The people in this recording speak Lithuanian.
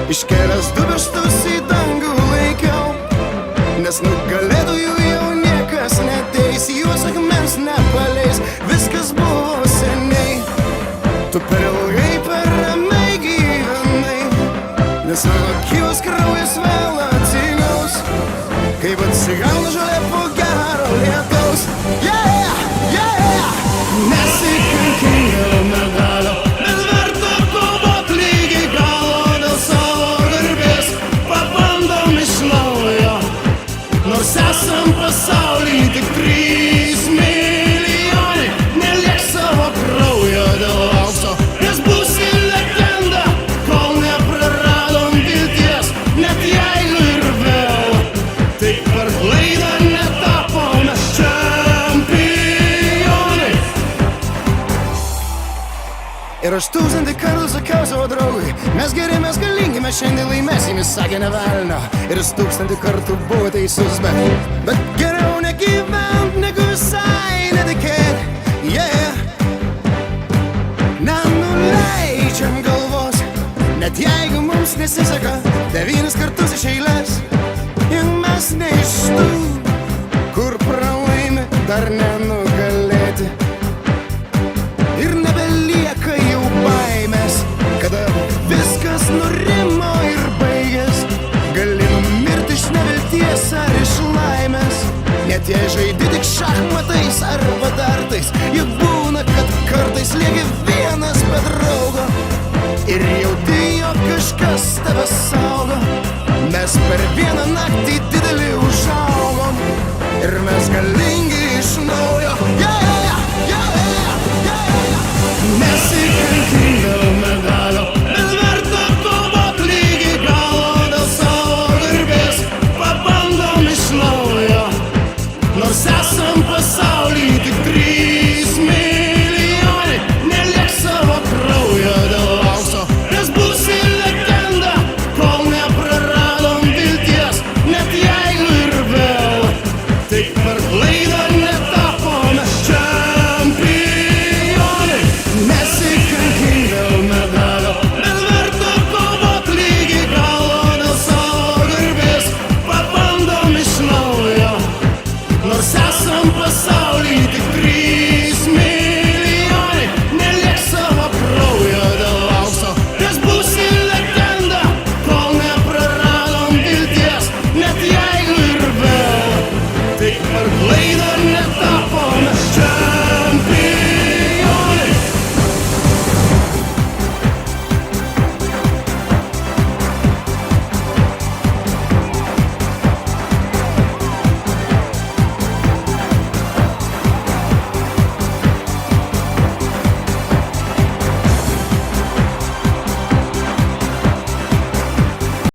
Iškėlęs du pirštus į dangų laikiau, nes nugalėtojų jau niekas neteis, juos akmens nepaleis, viskas buvo seniai. Tu per ilgai, per ramiai gyvenai, nes mano gyvas kraujas vėl atsigaus, kaip atsigauna žolė po gero lietaus. Yeah, yeah, nesikankink dėl medalio, bet verta kovot lygiai galo dėl savo garbės. Pabandom iš naujo, nors esam pasauly tik 3 milijonai, neliek savo kraujo dėl aukso, nes būsi legenda, kol nepraradom vilties, net jeigu ir vėl tik per klaidą netapome čempionai. Ir aš 1000 kartų sakiau savo draugui, mes geri, mes galingi, mes šiandien laimėsim, jis sakė ne velnio. Ir jis 1000 kartų buvo teisus, bet geriau negyvent, negu visai netikėt. Yeah, nenuleidžiam galvos, net jeigu mums nesiseka 9 kartus iš eilės. Juk mes ne iš tų, kur pralaimi dar nenugalėti. Ir nebelieka jau baimės, kada viskas nurimo ir baigės. Gali numirti iš nevilties ar iš laimės, net jei žaidi tik šachmatais arba dartais. Juk būna, kad kartais lieki vienas be draugo ir jauti, jog kažkas tave saugo. Mes per vieną